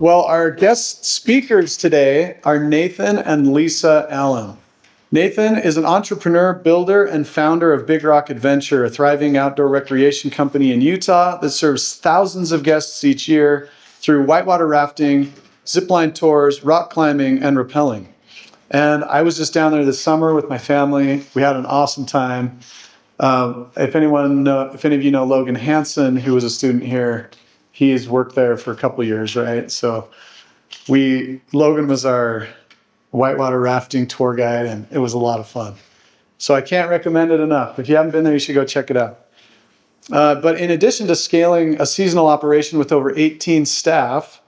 Well, our guest speakers today are Nathan and Lisa Allen. Nathan is an entrepreneur, builder, and founder of Big Rock Adventure, a thriving outdoor recreation company in Utah that serves thousands of guests each year through whitewater rafting, zipline tours, rock climbing, and rappelling. And I was just down there this summer with my family. We had an awesome time. If any of you know Logan Hansen, who was a student here, he's worked there for a couple years, right? So Logan was our whitewater rafting tour guide, and it was a lot of fun. So I can't recommend it enough. If you haven't been there, you should go check it out. But in addition to scaling a seasonal operation with over 18 staff,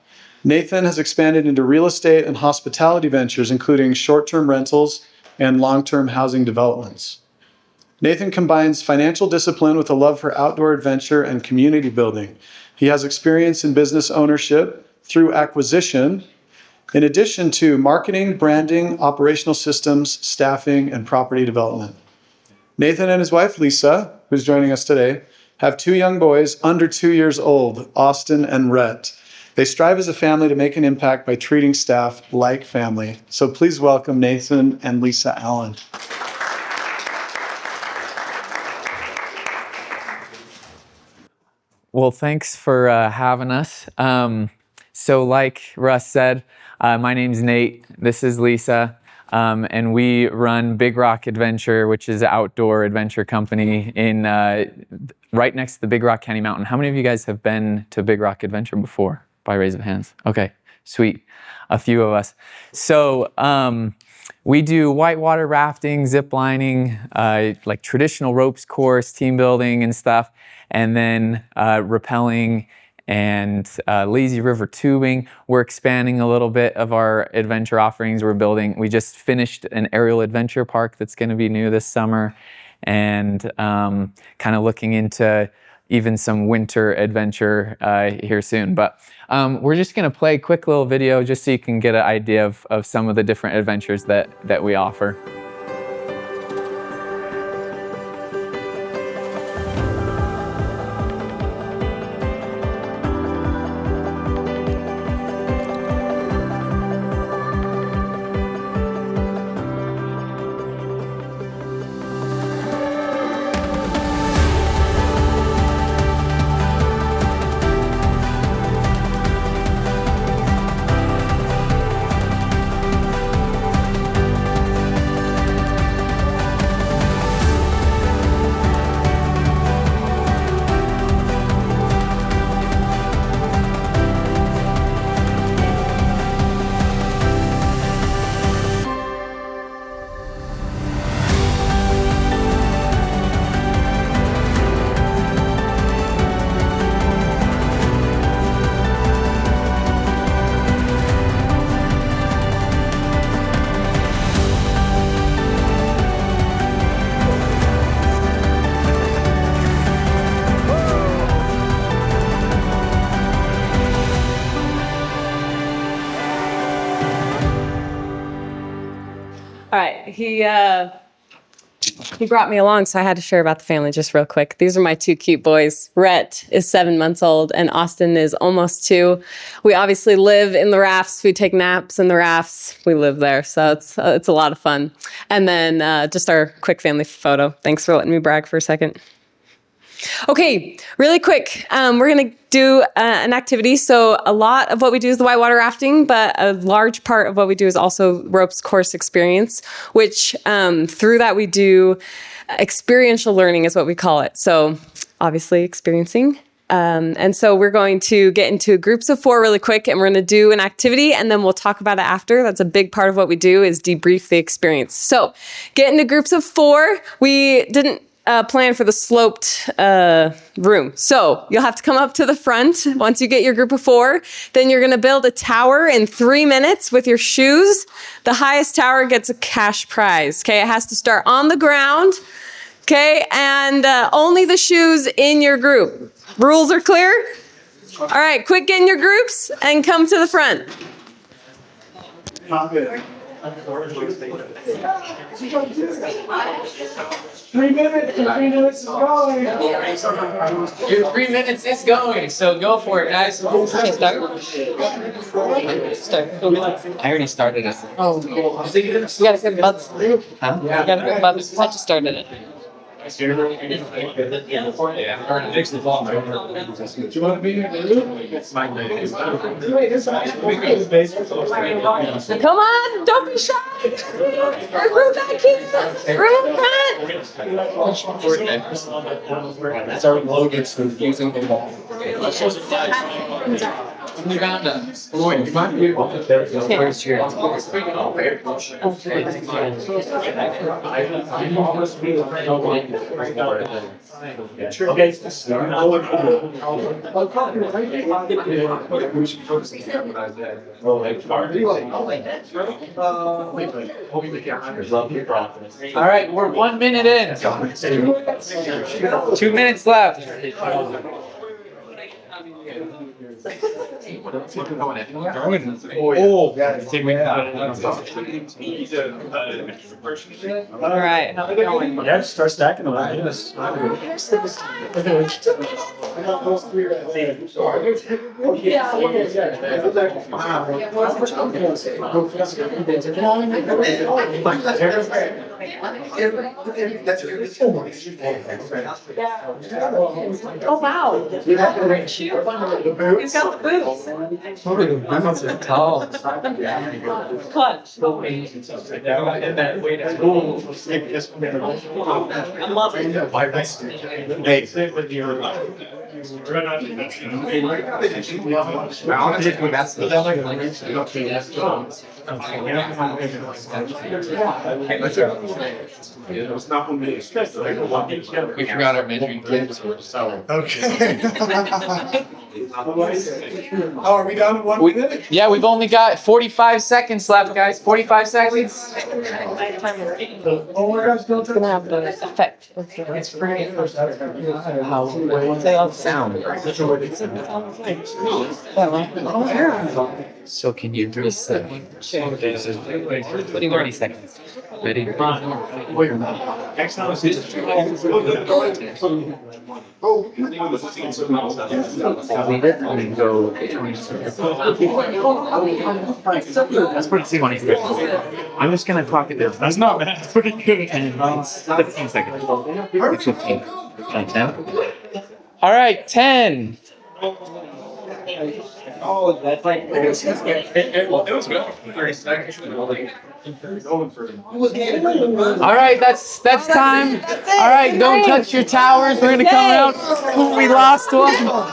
Nathan has expanded into real estate and hospitality ventures, including short-term rentals and long-term housing developments. Nathan combines financial discipline with a love for outdoor adventure and community building. He has experience in business ownership through acquisition, in addition to marketing, branding, operational systems, staffing, and property development. Nathan and his wife, Lisa, who's joining us today, have 2 young boys under 2 years old, Austin and Rhett. They strive as a family to make an impact by treating staff like family. So please welcome Nathan and Lisa Allen. Well, thanks for having us. So like Russ said, my name's Nate, this is Lisa, and we run Big Rock Adventure, which is an outdoor adventure company in right next to the Big Rock County Mountain. How many of you guys have been to Big Rock Adventure before? By raise of hands. Okay, sweet. A few of us. So we do whitewater rafting, zip lining, like traditional ropes course, team building and stuff, and then rappelling and lazy river tubing. We're expanding a little bit of our adventure offerings. We just finished an aerial adventure park that's going to be new this summer, and kind of looking into even some winter adventure here soon. But we're just going to play a quick little video just so you can get an idea of some of the different adventures that we offer. All right, he brought me along, so I had to share about the family just real quick. These are my 2 cute boys. Rhett is 7 months old, and Austin is almost 2. We obviously live in the rafts. We take naps in the rafts. We live there, so it's a lot of fun. And then just our quick family photo. Thanks for letting me brag for a second. Okay, really quick, we're going to do an activity. So a lot of what we do is the whitewater rafting, but a large part of what we do is also ropes course experience, which through that we do experiential learning is what we call it. So obviously experiencing. And so we're going to get into groups of 4 really quick, and we're going to do an activity, and then we'll talk about it after. That's a big part of what we do, is debrief the experience. So get into groups of 4. We didn't plan for the sloped room. So you'll have to come up to the front once you get your group of 4. Then you're going to build a tower in 3 minutes with your shoes. The highest tower gets a cash prize. Okay, it has to start on the ground. Okay, and only the shoes in your group. Rules are clear? All right, quick, get in your groups and come to the front. Your 3 minutes is going, so go for it, guys. Start. I already started it. Oh, you got a good buzz. Huh? You got a good buzz. I just started it. Do you want to be here? Come on, don't be shy. Room back here. Room front. That's our logos confusing the ball. Lloyd, you might be able to. Where's your? All right, we're 1 minute in. 2 minutes left. All right, how we going? Yeah, just start stacking them. Yes. Oh wow. He's got the boots. Boots are tall. Clutch. I love it. We forgot our measuring tape, so we're just Okay. Oh, are we done in 1 minute? Yeah, we've only got 45 seconds left, guys. 45 seconds. Oh my gosh, don't It's gonna have the effect. It's pretty. How they all sound. So can you reset? 30 seconds. Ready? Leave it and then go. That's pretty funny. I'm just gonna talk it down. That's not bad. That's pretty good. 15 seconds. 15. 10. All right, 10. Oh, that's like. It was good. 30 seconds. All right, that's time. All right, don't touch your towers. We're gonna come out. We lost one. All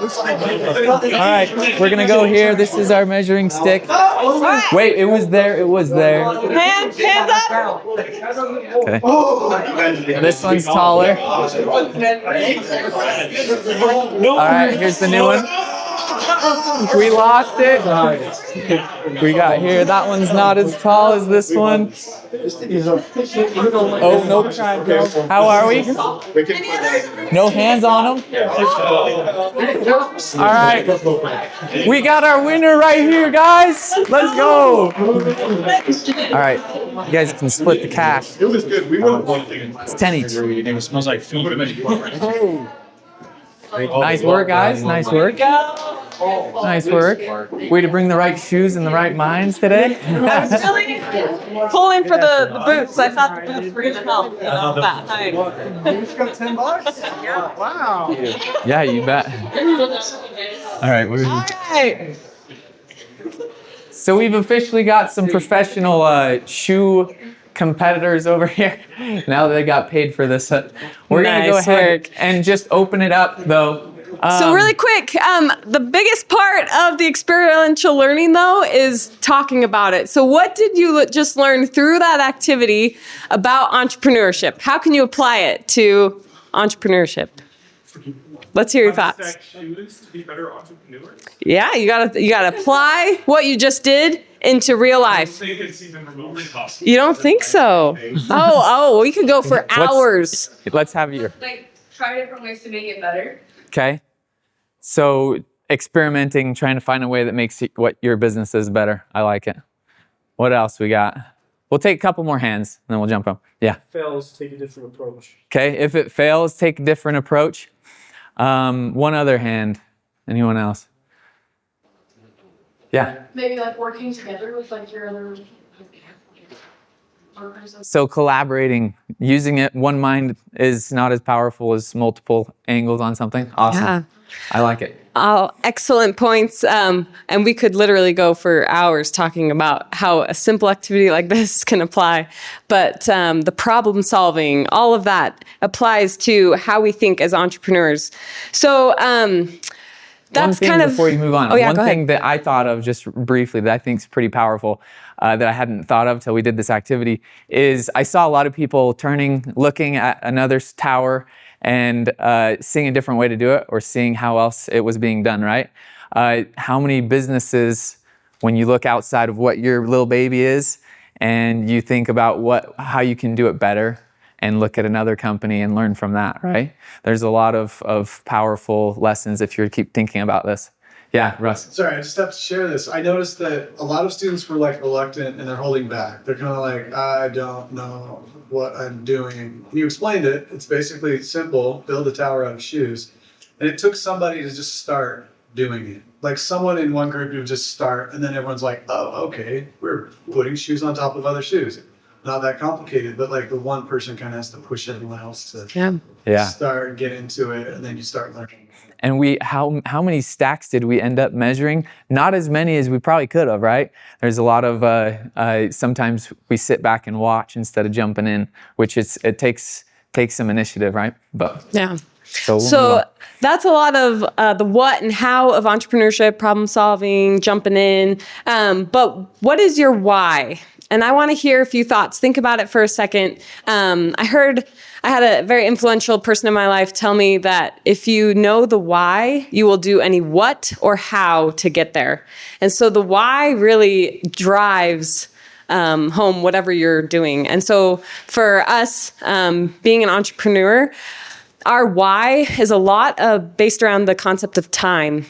right, we're gonna go here. This is our measuring stick. Wait, it was there. It was there. Hands up. Okay. This one's taller. All right, here's the new one. We lost it. We got here. That one's not as tall as this one. Oh, nope. How are we? No hands on them? All right. We got our winner right here, guys. Let's go. All right. You guys can split the cash. It was good. We won one thing. It's 10 each. It smells like food. Nice work, guys. Nice work. Nice work. Way to bring the right shoes and the right minds today. I was really pulling for the boots. I thought the boots were gonna help. You know, that height. You just got $10? Yeah. Wow. Yeah, you bet. All right. So we've officially got some professional shoe competitors over here. Now that they got paid for this, we're gonna go Nice ahead work. and just open it up, though. So really quick, the biggest part of the experiential learning though is talking about it. So what did you just learn through that activity about entrepreneurship? How can you apply it to entrepreneurship? Let's hear your thoughts. Shoes to be better entrepreneurs. Yeah, you gotta apply what you just did into real I life. think it's even remotely possible. You don't think so? Oh, we could go for hours. Let's have your. Like, try different ways to make it better. Okay. So experimenting, trying to find a way that makes what your business is better. I like it. What else we got? We'll take a couple more hands, and then we'll jump up. Yeah. Fails, take a different approach. Okay, if it fails, take a different approach. One other hand. Anyone else? Yeah. Maybe like working together with like your other partners. So collaborating, using it. One mind is not as powerful as multiple angles on something. Awesome. Yeah. I like it. Oh, excellent points. And we could literally go for hours talking about how a simple activity like this can apply. But the problem solving, all of that applies to how we think as entrepreneurs. So that's one thing kind of, before you move on. Oh, yeah, one go thing ahead. that I thought of just briefly that I think is pretty powerful that I hadn't thought of till we did this activity is I saw a lot of people looking at another tower and seeing a different way to do it or seeing how else it was being done, right? How many businesses, when you look outside of what your little baby is and you think about how you can do it better and look at another company and learn from that, right? There's a lot of powerful lessons if you keep thinking about this. Yeah, Russ. Sorry, I just have to share this. I noticed that a lot of students were like reluctant and they're holding back. They're kind of like, I don't know what I'm doing. And you explained it. It's basically simple, build a tower out of shoes. And it took somebody to just start doing it. Like someone in one group would just start and then everyone's like, oh, okay, we're putting shoes on top of other shoes. Not that complicated, but like the one person kind of has to push everyone else to start, get into it, and then you start learning. And how many stacks did we end up measuring? Not as many as we probably could have, right? There's a lot of, sometimes we sit back and watch instead of jumping in, which it takes some initiative, right? But Yeah. So that's a lot of the what and how of entrepreneurship, problem solving, jumping in. But what is your why? And I want to hear a few thoughts. Think about it for a second. I had a very influential person in my life tell me that if you know the why, you will do any what or how to get there. And so the why really drives home whatever you're doing. And so for us, being an entrepreneur, our why is a lot based around the concept of time.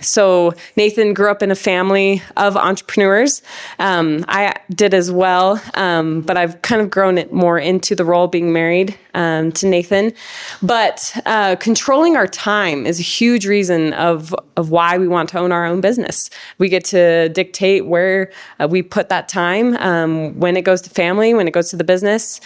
So Nathan grew up in a family of entrepreneurs. I did as well, but I've kind of grown it more into the role being married to Nathan. But controlling our time is a huge reason of why we want to own our own business. We get to dictate where we put that time, when it goes to family, when it goes to the business.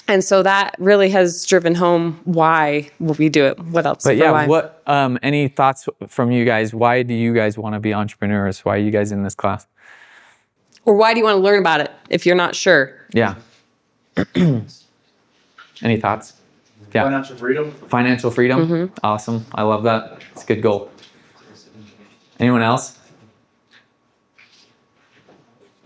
And so that really has driven home why we do it. What else? But yeah, why? what any thoughts from you guys? Why do you guys want to be entrepreneurs? Why are you guys in this class? Or why do you want to learn about it if you're not sure? Yeah. Any thoughts? Yeah. Financial freedom. Financial freedom. Awesome. I love that. It's a good goal. Anyone else?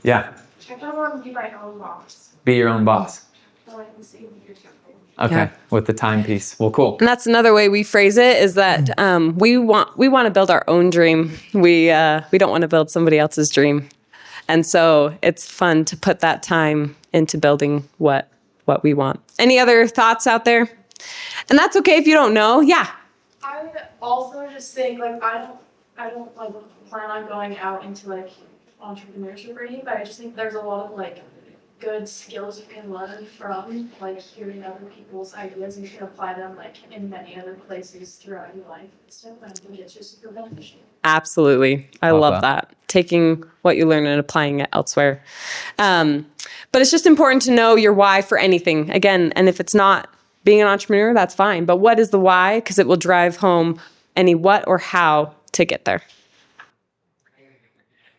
Yeah. I kind of want to be my own boss. Be your own boss. I like the same leadership. Okay. Yeah. With the time piece. Well, cool. And that's another way we phrase it is that we want to build our own dream. We don't want to build somebody else's dream. And so it's fun to put that time into building what we want. Any other thoughts out there? And that's okay if you don't know. Yeah. I also just think like I don't like plan on going out into like entrepreneurship or anything, but I just think there's a lot of like good skills you can learn from like hearing other people's ideas. You can apply them like in many other places throughout your life and stuff. And I think it's just super beneficial. Absolutely. I love that. Taking what you learn and applying it elsewhere. But it's just important to know your why for anything. Again, and if it's not being an entrepreneur, that's fine. But what is the why? Because it will drive home any what or how to get there.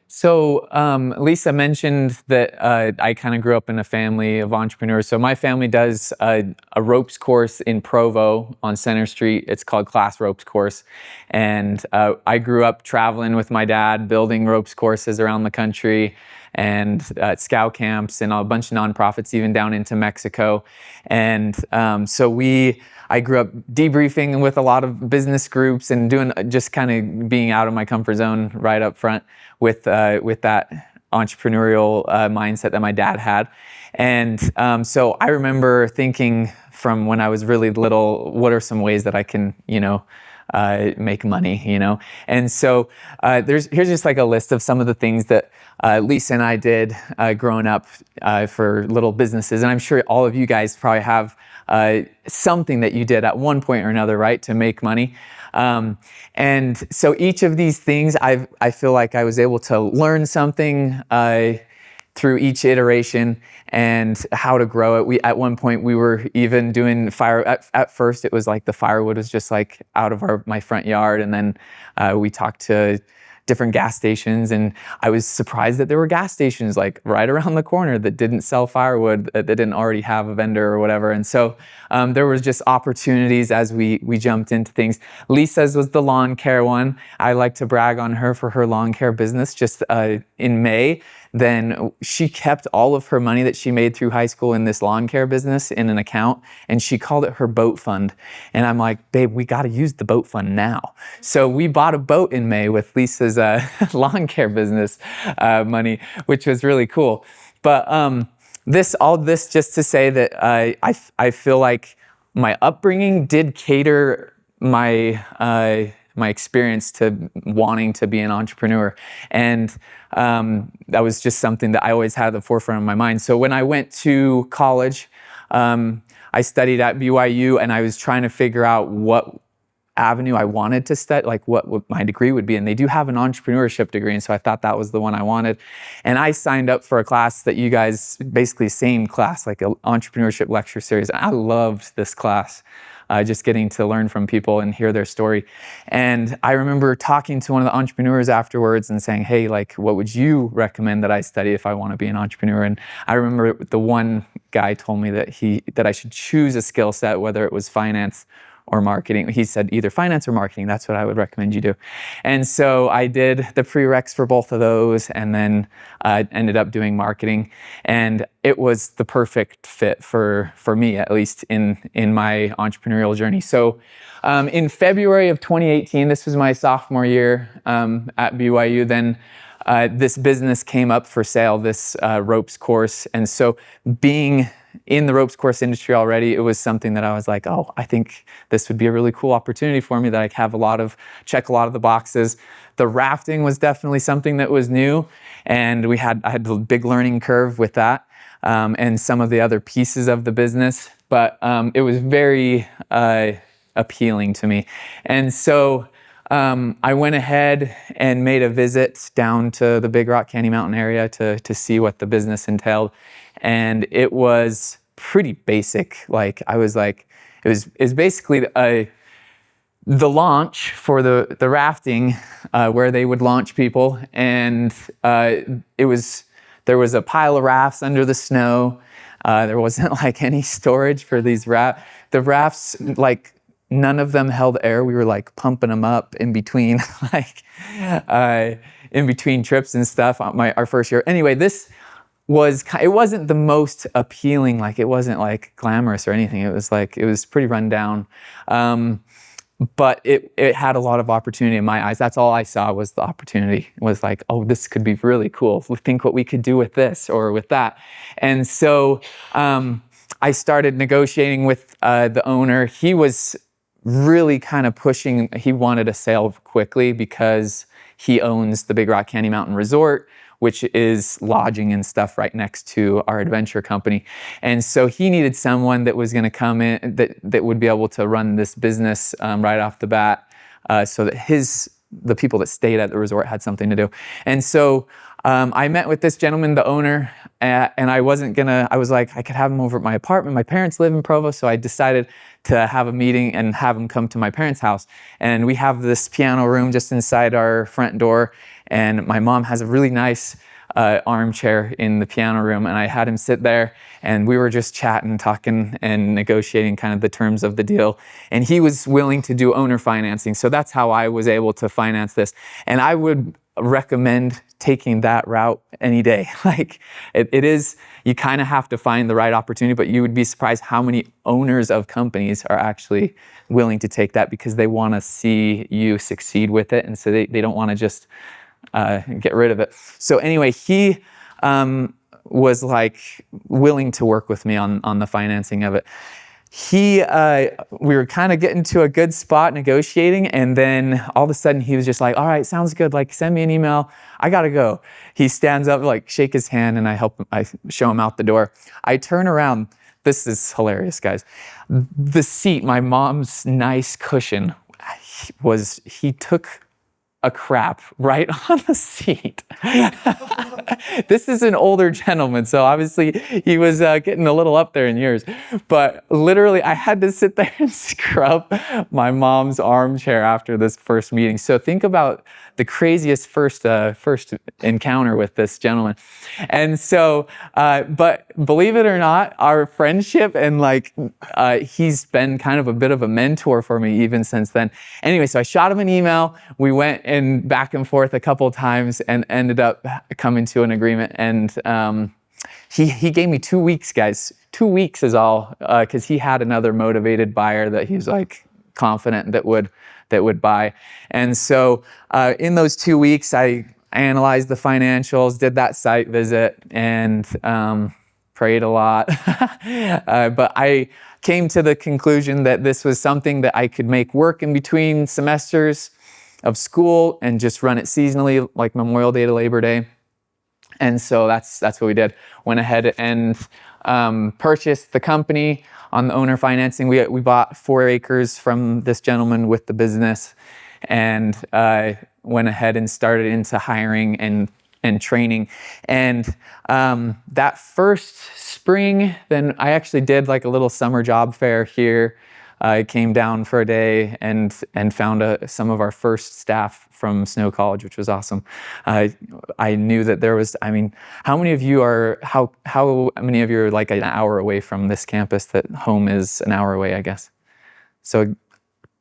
So Lisa mentioned that I kind of grew up in a family of entrepreneurs. So my family does a ropes course in Provo on Center Street. It's called Class Ropes Course. And I grew up traveling with my dad, building ropes courses around the country and at scout camps and a bunch of nonprofits, even down into Mexico. And I grew up debriefing with a lot of business groups and doing just kind of being out of my comfort zone right up front with that entrepreneurial mindset that my dad had. And so I remember thinking from when I was really little. What are some ways that I can, make money, And so here's just like a list of some of the things that Lisa and I did growing up for little businesses. And I'm sure all of you guys probably have something that you did at one point or another, right, to make money. And so each of these things, I feel like I was able to learn something through each iteration and how to grow it. At one point we were even doing at first it was like the firewood was just like out of my front yard, and then we talked to different gas stations, and I was surprised that there were gas stations like right around the corner that didn't sell firewood, that didn't already have a vendor or whatever. And so there was just opportunities as we jumped into things. Lisa's was the lawn care one. I like to brag on her for her lawn care business. Just in May, then she kept all of her money that she made through high school in this lawn care business in an account, and she called it her boat fund. And I'm like, babe, we got to use the boat fund now. So we bought a boat in May with Lisa's lawn care business money, which was really cool. But all this just to say that I feel like my upbringing did cater my experience to wanting to be an entrepreneur. And that was just something that I always had at the forefront of my mind. So when I went to college, I studied at BYU, and I was trying to figure out what avenue I wanted to study, like what my degree would be. And they do have an entrepreneurship degree, and so I thought that was the one I wanted. And I signed up for a class that you guys, basically same class, like an entrepreneurship lecture series. And I loved this class. Just getting to learn from people and hear their story. And I remember talking to one of the entrepreneurs afterwards and saying, hey, like, what would you recommend that I study if I want to be an entrepreneur? And I remember the one guy told me that I should choose a skill set, whether it was finance or marketing. He said either finance or marketing, that's what I would recommend you do. And so I did the prereqs for both of those, and then ended up doing marketing. And it was the perfect fit for me, at least in my entrepreneurial journey. So in February of 2018, this was my sophomore year at BYU, then this business came up for sale, this ropes course. And so being in the ropes course industry already, it was something that I was like, oh, I think this would be a really cool opportunity for me, that I have check a lot of the boxes. The rafting was definitely something that was new, and I had a big learning curve with that, and some of the other pieces of the business, but it was very appealing to me. And so I went ahead and made a visit down to the Big Rock Candy Mountain area to see what the business entailed. And it was pretty basic. Like, I was like, it was basically the launch for the rafting, where they would launch people. And there was a pile of rafts under the snow. There wasn't like any storage for these rafts. The rafts, like, none of them held air. We were like pumping them up in between, in between trips and stuff on our first year. Anyway, it wasn't the most appealing, like it wasn't like glamorous or anything. It was pretty run down. But it had a lot of opportunity in my eyes. That's all I saw was the opportunity. It was like, oh, this could be really cool. Think what we could do with this or with that. And so I started negotiating with the owner. He was really kind of pushing. He wanted a sale quickly because he owns the Big Rock Candy Mountain Resort, which is lodging and stuff right next to our adventure company. And so he needed someone that was going to come in, that would be able to run this business right off the bat, so that the people that stayed at the resort had something to do. And so I met with this gentleman, the owner, and I was like, I could have him over at my apartment. My parents live in Provo, so I decided to have a meeting and have him come to my parents' house. And we have this piano room just inside our front door, and my mom has a really nice armchair in the piano room, and I had him sit there, and we were just chatting, talking, and negotiating kind of the terms of the deal. And he was willing to do owner financing, so that's how I was able to finance this. And I would recommend taking that route any day. Like, it is, you kind of have to find the right opportunity, but you would be surprised how many owners of companies are actually willing to take that because they want to see you succeed with it, and so they don't want to just get rid of it. So anyway, he was like willing to work with me on the financing of it. we were kind of getting to a good spot negotiating, and then all of a sudden he was just like, all right, sounds good, like send me an email, I gotta go. He stands up, like shake his hand, and I show him out the door. I turn around, this is hilarious, guys. The seat, my mom's nice cushion, he took a crap right on the seat. This is an older gentleman, so obviously he was getting a little up there in years. But literally, I had to sit there and scrub my mom's armchair after this first meeting. So think about the craziest first encounter with this gentleman. And so, but believe it or not, our friendship and he's been kind of a bit of a mentor for me even since then. Anyway, so I shot him an email. We went and back and forth a couple of times and ended up coming to an agreement. And he gave me 2 weeks, guys. 2 weeks is all, because he had another motivated buyer that he was like confident that would buy. And so in those 2 weeks, I analyzed the financials, did that site visit, and prayed a lot. But I came to the conclusion that this was something that I could make work in between semesters of school and just run it seasonally, like Memorial Day to Labor Day. And so that's what we did. Went ahead and purchased the company on the owner financing. We bought 4 acres from this gentleman with the business, and went ahead and started into hiring and training. And that first spring, then I actually did like a little summer job fair here. I came down for a day and found some of our first staff from Snow College, which was awesome. I knew that there was, how many of you are like an hour away from this campus that home is an hour away, I guess? So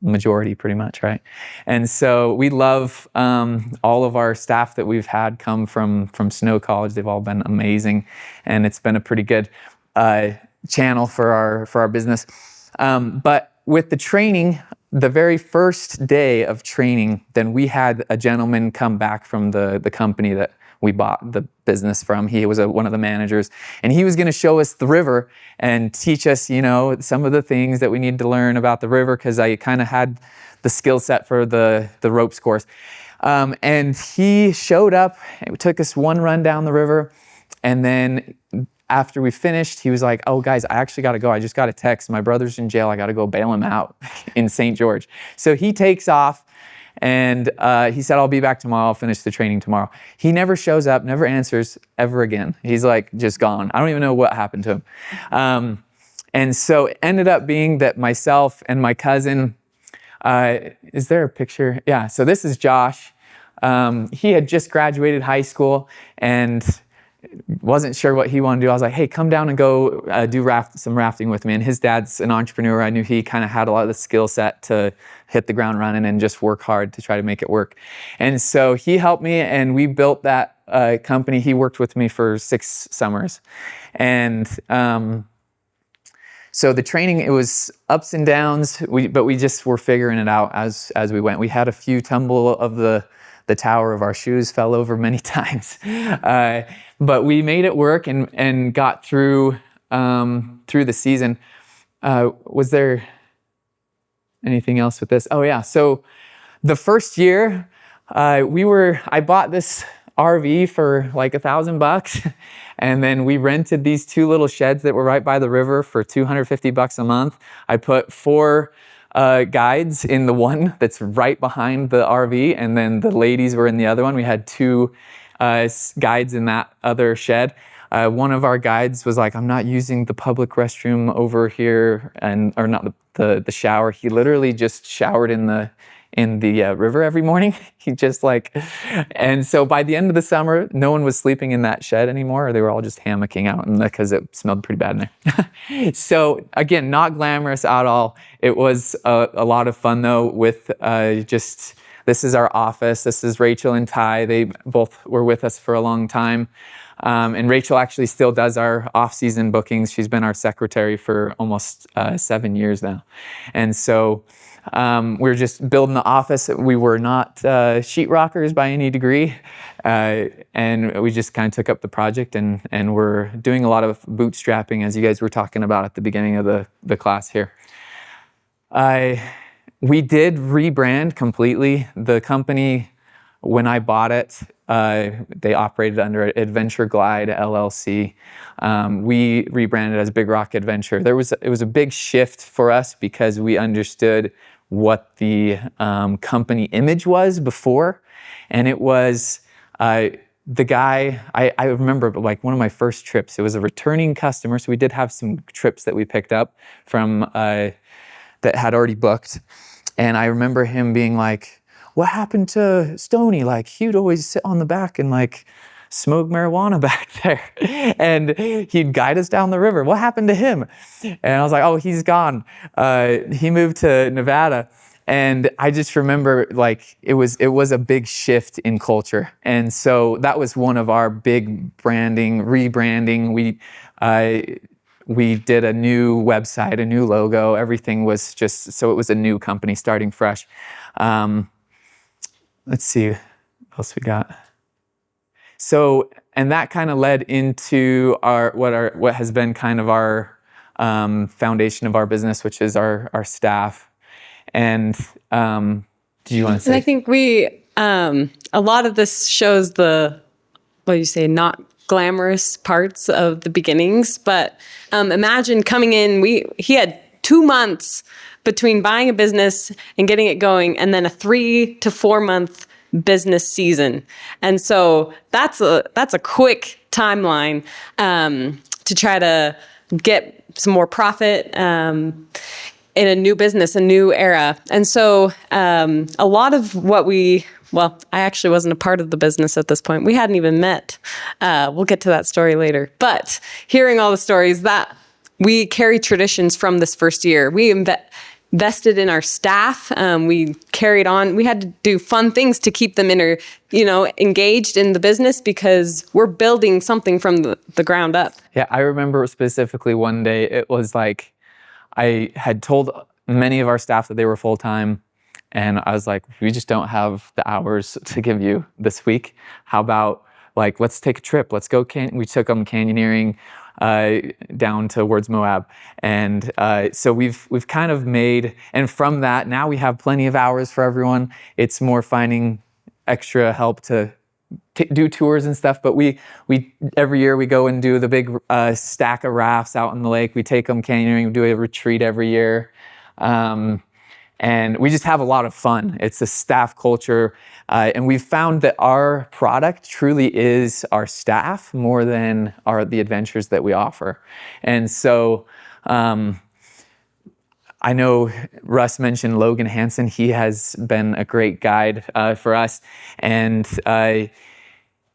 majority pretty much, right? And so we love all of our staff that we've had come from Snow College. They've all been amazing, and it's been a pretty good channel for our business. But with the training, the very first day of training, then we had a gentleman come back from the company that we bought the business from. He was one of the managers, and he was going to show us the river and teach us, some of the things that we need to learn about the river, because I kind of had the skill set for the ropes course. And he showed up, and took us one run down the river, and then after we finished, he was like, oh, guys, I actually got to go. I just got a text. My brother's in jail. I got to go bail him out in St. George. So he takes off, and he said, I'll be back tomorrow. I'll finish the training tomorrow. He never shows up, never answers ever again. He's like just gone. I don't even know what happened to him. And so it ended up being that myself and my cousin, is there a picture? Yeah, so this is Josh. He had just graduated high school and wasn't sure what he wanted to do. I was like, hey, come down and go do some rafting with me. And his dad's an entrepreneur. I knew he kind of had a lot of the skill set to hit the ground running and just work hard to try to make it work. And so he helped me, and we built that company. He worked with me for 6 summers. And so the training, it was ups and downs, but we just were figuring it out as we went. We had a few tumble of the tower of our shoes, fell over many times. But we made it work and got through the season. Was there anything else with this? Oh yeah, so the first year, I bought this RV for like $1,000, and then we rented these 2 little sheds that were right by the river for $250 a month. I put 4 guides in the one that's right behind the RV, and then the ladies were in the other one. We had 2 guides in that other shed. One of our guides was like, I'm not using the public restroom over here, or not the shower. He literally just showered in the river every morning. He just and so by the end of the summer, no one was sleeping in that shed anymore, or they were all just hammocking out because it smelled pretty bad in there. So again, not glamorous at all. It was a lot of fun though, with just This is our office. This is Rachel and Ty. They both were with us for a long time. And Rachel actually still does our off-season bookings. She's been our secretary for almost 7 years now. And so we're just building the office. We were not sheetrockers by any degree. And we just kind of took up the project, and we're doing a lot of bootstrapping, as you guys were talking about at the beginning of the class here. We did rebrand completely. The company, when I bought it, they operated under Adventure Glide LLC. We rebranded as Big Rock Adventure. It was a big shift for us because we understood what the company image was before, and it was the guy. I remember like one of my first trips. It was a returning customer, so we did have some trips that we picked up from that had already booked, and I remember him being like, "What happened to Stoney? Like, he'd always sit on the back and like smoke marijuana back there, and he'd guide us down the river. What happened to him?" And I was like, "Oh, he's gone. He moved to Nevada." And I just remember like it was a big shift in culture, and so that was one of our big rebranding. We did a new website, a new logo. Everything was just so it was a new company starting fresh. Let's see what else we got. So, and that kind of led into what has been kind of our foundation of our business, which is our staff. And do you want to say? And I think a lot of this shows not glamorous parts of the beginnings, but imagine coming in, he had 2 months between buying a business and getting it going, and then a 3 to 4 month business season. And so that's a quick timeline to try to get some more profit in a new business, a new era. And so a lot of what I actually wasn't a part of the business at this point. We hadn't even met. We'll get to that story later. But hearing all the stories, that we carry traditions from this first year. We invested in our staff. We carried on. We had to do fun things to keep them engaged in the business because we're building something from the ground up. Yeah, I remember specifically one day, it was like, I had told many of our staff that they were full-time, and I was like, we just don't have the hours to give you this week. How about, like, let's take a trip. Let's go. We took them canyoneering down towards Moab. And so we've kind of made, and from that, now we have plenty of hours for everyone. It's more finding extra help to do tours and stuff, but we every year we go and do the big stack of rafts out in the lake. We take them canyoning. We do a retreat every year, and we just have a lot of fun. It's a staff culture, and we've found that our product truly is our staff more than the adventures that we offer. And so I know Russ mentioned Logan Hansen. He has been a great guide for us, and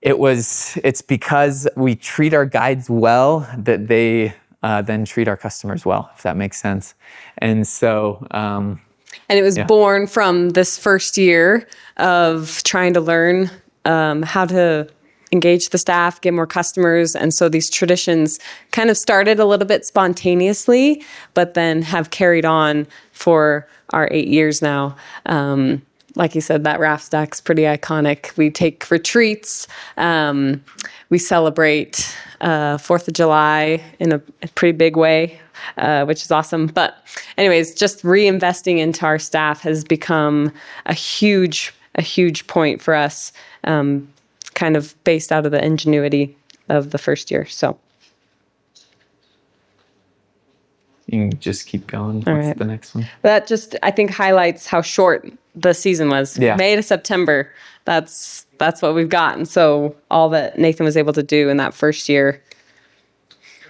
it's because we treat our guides well that they then treat our customers well, if that makes sense. And so, and it was born from this first year of trying to learn how to engage the staff, get more customers. And so these traditions kind of started a little bit spontaneously, but then have carried on for our 8 years now. Like you said, that raft stack's pretty iconic. We take retreats. We celebrate 4th of July in a pretty big way, which is awesome. But anyways, just reinvesting into our staff has become a huge point for us, kind of based out of the ingenuity of the first year. So you can just keep going. All What's right. the next one? That just, I think, highlights how short the season was. Yeah. May to September. That's what we've got. And so all that Nathan was able to do in that first year.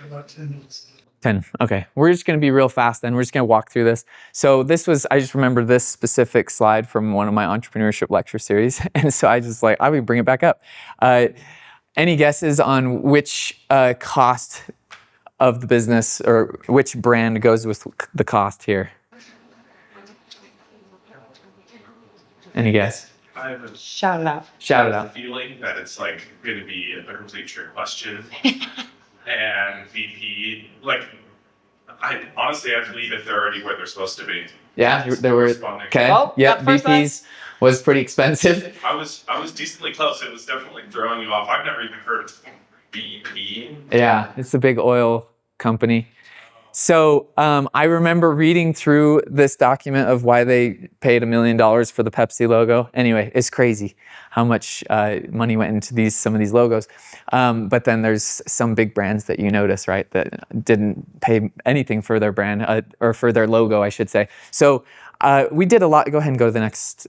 About 10 minutes. 10. Okay. We're just going to be real fast then. We're just going to walk through this. So I just remember this specific slide from one of my entrepreneurship lecture series. And so I just I would bring it back up. Any guesses on which cost of the business or which brand goes with the cost here? Any guess? I have a Shout it out. Shout it out. feeling that it's like going to be a complete trick question. And VP, like, I honestly have to leave if they're already where they're supposed to be. Yeah, there were. Responding. Okay. Oh, Yep. got first VPs was pretty expensive. I was decently close. It was definitely throwing you off. I've never even heard of BP. Yeah, it's a big oil company. So I remember reading through this document of why they paid $1 million for the Pepsi logo. Anyway, it's crazy how much money went into some of these logos. But then there's some big brands that you notice, right, that didn't pay anything for their brand or for their logo, I should say. So we did a lot. Go ahead and go to the next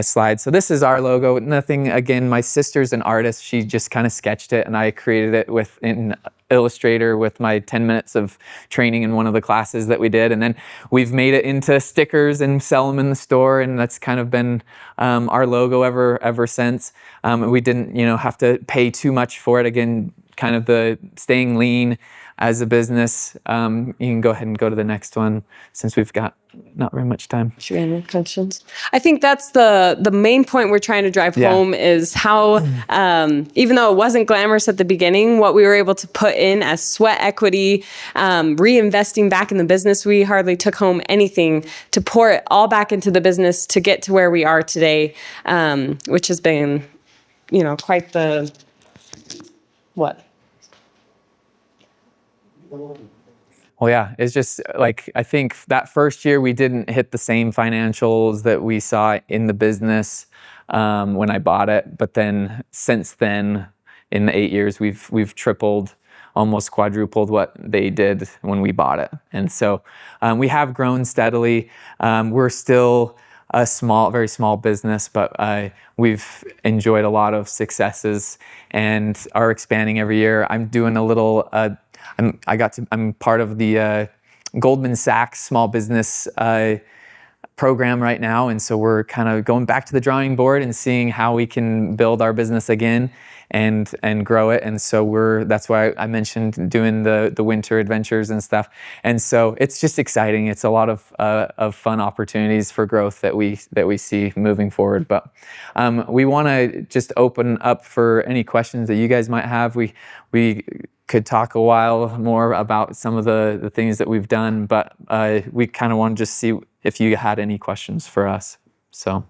slide. So this is our logo. Nothing, again, my sister's an artist. She just kind of sketched it and I created it in Illustrator with my 10 minutes of training in one of the classes that we did. And then we've made it into stickers and sell them in the store. And that's kind of been our logo ever since. We didn't, have to pay too much for it. Again, kind of the staying lean as a business. You can go ahead and go to the next one since we've got not very much time. Should we have any questions? I think that's the main point we're trying to drive home is how, even though it wasn't glamorous at the beginning, what we were able to put in as sweat equity, reinvesting back in the business, we hardly took home anything to pour it all back into the business to get to where we are today, which has been, quite the, what? Well, yeah, it's just like, I think that first year we didn't hit the same financials that we saw in the business when I bought it. But then since then, in the 8 years, we've tripled, almost quadrupled what they did when we bought it. And so we have grown steadily. We're still a very small business, but we've enjoyed a lot of successes and are expanding every year. I'm doing a little, I'm part of the Goldman Sachs small business program right now. And so we're kind of going back to the drawing board and seeing how we can build our business again and grow it. And so that's why I mentioned doing the winter adventures and stuff. And so it's just exciting. It's a lot of fun opportunities for growth that we see moving forward. But we want to just open up for any questions that you guys might have. We could talk a while more about some of the things that we've done, but we kind of want to just see if you had any questions for us. So,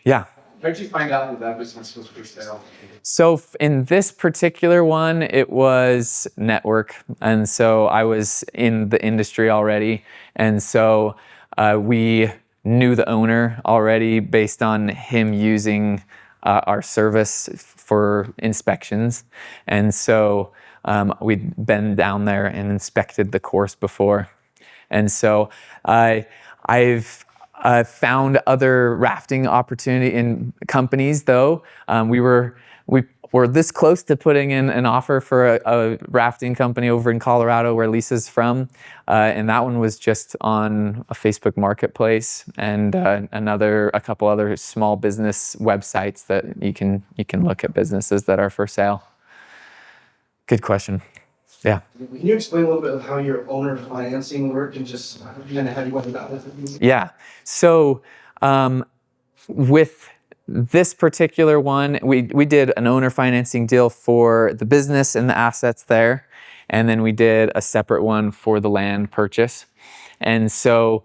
yeah. How did you find out that business was for sale? So in this particular one, it was network. And so I was in the industry already. And so we knew the owner already based on him using our service for inspections. And so we'd been down there and inspected the course before. And so I've found other rafting opportunity in companies, though. We were this close to putting in an offer for a rafting company over in Colorado where Lisa's from. And that one was just on a Facebook marketplace and a couple other small business websites that you can look at businesses that are for sale. Good question. Yeah. Can you explain a little bit of how your owner financing worked and just kind of how you went about it? Yeah. So with this particular one, we did an owner financing deal for the business and the assets there. And then we did a separate one for the land purchase. And so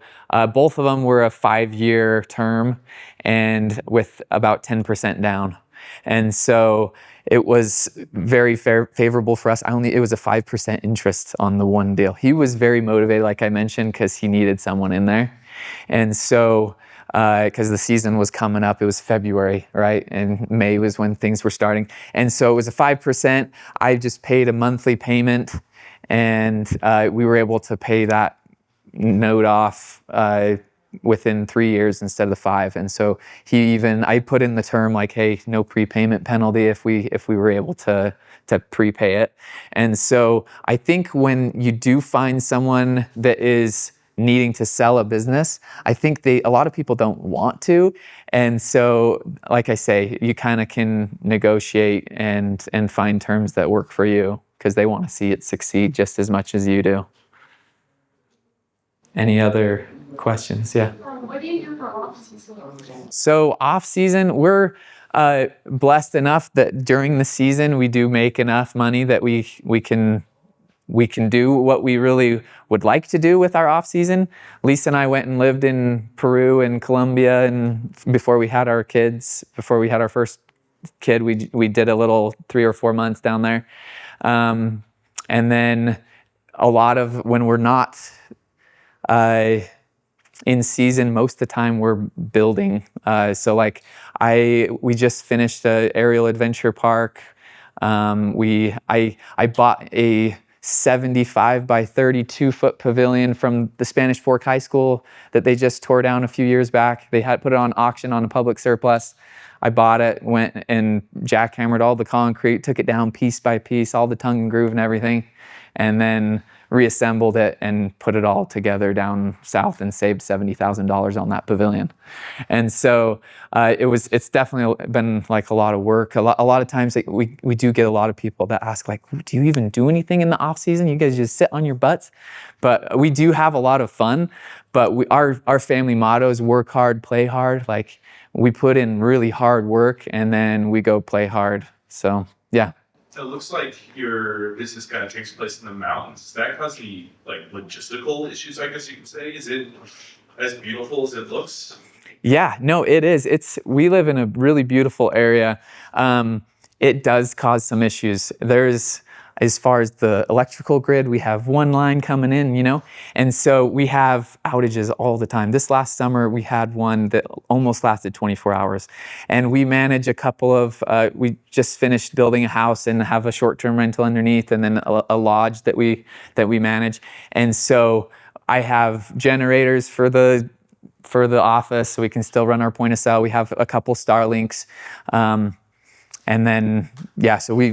both of them were a 5-year term and with about 10% down. And so it was very favorable for us. It was a 5% interest on the one deal. He was very motivated, like I mentioned, because he needed someone in there. And so, because the season was coming up, it was February, right? And May was when things were starting. And so it was a 5%. I just paid a monthly payment and we were able to pay that note off within 3 years instead of the 5. And so I put in the term like, hey, no prepayment penalty if we were able to prepay it. And so I think when you do find someone that is needing to sell a business, I think a lot of people don't want to. And so, like I say, you kind of can negotiate and find terms that work for you because they want to see it succeed just as much as you do. Any other? questions. Yeah. What do you do for off season? So off season, we're blessed enough that during the season we do make enough money that we can do what we really would like to do with our off season. Lisa and I went and lived in Peru and Colombia, and before we had our kids, before we had our first kid, we did a little 3 or 4 months down there, and then a lot of when we're not in season, most of the time we're building. So like we just finished a aerial adventure park. I bought a 75 by 32 foot pavilion from the Spanish Fork High School that they just tore down a few years back. They had put it on auction on a public surplus. I bought it, went and jackhammered all the concrete, took it down piece by piece, all the tongue and groove and everything, and then reassembled it and put it all together down south and saved $70,000 on that pavilion. And so it's definitely been like a lot of work. A lot of times we do get a lot of people that ask like, do you even do anything in the off season? You guys just sit on your butts? But we do have a lot of fun. But our family motto is work hard, play hard. Like we put in really hard work and then we go play hard. So yeah. It looks like your business kind of takes place in the mountains. Does that cause any like logistical issues, I guess you could say? Is it as beautiful as it looks? Yeah, no, it is. We live in a really beautiful area. It does cause some issues. As far as the electrical grid, we have one line coming in, and so we have outages all the time. This last summer, we had one that almost lasted 24 hours. And we manage a couple of, we just finished building a house and have a short-term rental underneath, and then a lodge that we manage. And so I have generators for the office, so we can still run our point of sale. We have a couple Starlinks. And then, yeah, so we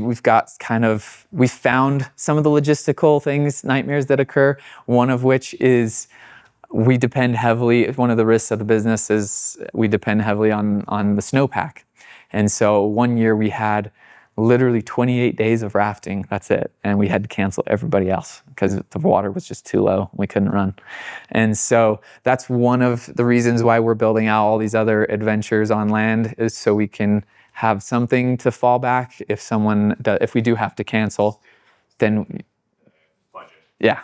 found some of the logistical nightmares that occur, one of which is we depend heavily, one of the risks of the business is we depend heavily on the snowpack. And so one year we had literally 28 days of rafting, that's it. And we had to cancel everybody else because the water was just too low. We couldn't run. And so that's one of the reasons why we're building out all these other adventures on land, is so we can have something to fall back if we do have to cancel, then Budget. yeah.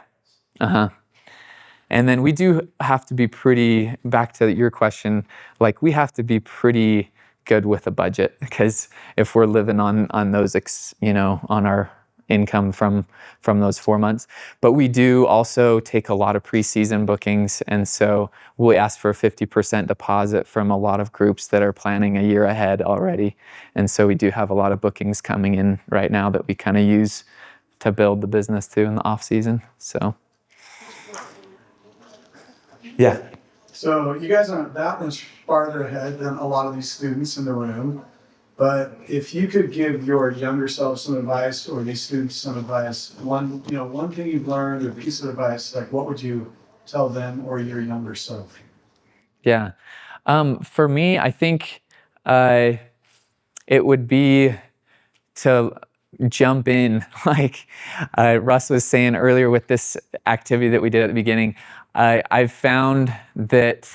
And then we do have to be pretty, back to your question, like we have to be pretty good with a budget, because if we're living on those, on our income from those 4 months. But we do also take a lot of preseason bookings, and so we ask for a 50% deposit from a lot of groups that are planning a year ahead already. And so we do have a lot of bookings coming in right now that we kind of use to build the business too in the off season. So yeah. So you guys aren't that much farther ahead than a lot of these students in the room. But if you could give your younger self some advice, or these students some advice, one thing you've learned or piece of advice, like what would you tell them or your younger self? Yeah. For me, I think it would be to jump in. Like Russ was saying earlier with this activity that we did at the beginning, I've found that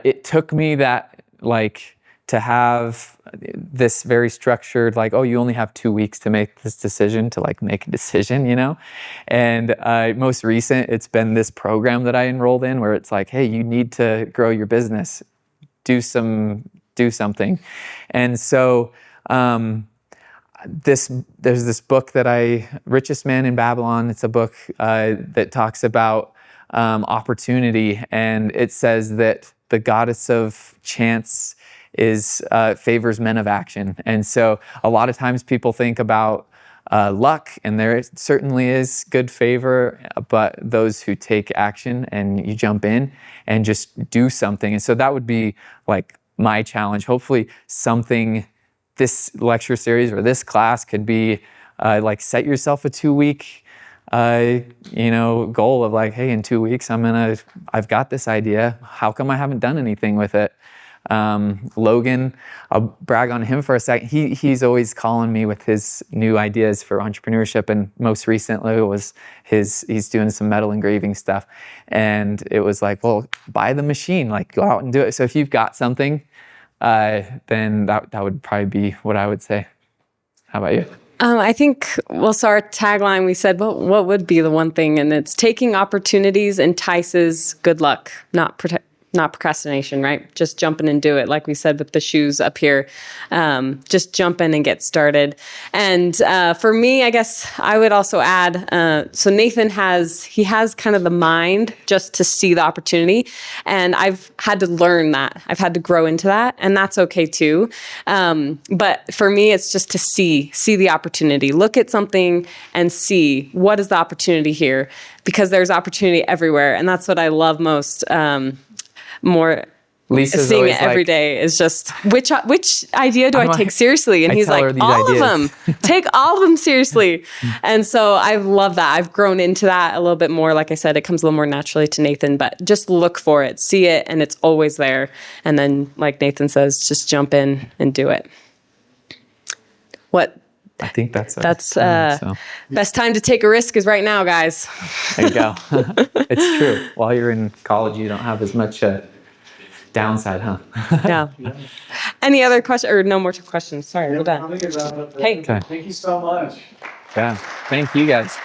it took me to have this very structured, you only have 2 weeks to make this decision, to make a decision, And most recent, it's been this program that I enrolled in where it's like, hey, you need to grow your business, do something. And so there's this book Richest Man in Babylon. It's a book that talks about opportunity, and it says that the goddess of chance favors men of action. And so a lot of times people think about luck, and there certainly is good favor, but those who take action and you jump in and just do something. And so that would be my challenge. Hopefully this lecture series or this class could be set yourself a 2-week goal of hey, in 2 weeks I've got this idea. How come I haven't done anything with it? Logan, I'll brag on him for a second. He's always calling me with his new ideas for entrepreneurship, and most recently was he's doing some metal engraving stuff, and it was like, well, buy the machine, like go out and do it. So if you've got something, then that would probably be what I would say. How about you? I think, well, so our tagline, we said, well, what would be the one thing? And it's taking opportunities entices good luck, not procrastination, right? Just jump in and do it. Like we said with the shoes up here, just jump in and get started. And for me, I guess I would also add, so Nathan has kind of the mind just to see the opportunity. And I've had to learn that. I've had to grow into that. And that's okay too. But for me, it's just to see the opportunity. Look at something and see what is the opportunity here, because there's opportunity everywhere. And that's what I love most. More Lisa's seeing always it every like, day is just which idea do I take seriously? And I he's tell her like, these all ideas. of them, take all of them seriously. And so I love that. I've grown into that a little bit more. Like I said, it comes a little more naturally to Nathan, but just look for it, see it, and it's always there. And then, like Nathan says, just jump in and do it. I think that's best time to take a risk is right now, guys. There you go. It's true. While you're in college, you don't have as much downside, huh? Yeah. Any other question or no more questions? Sorry, we're done. Hey, Okay. thank you so much. Yeah. Thank you guys.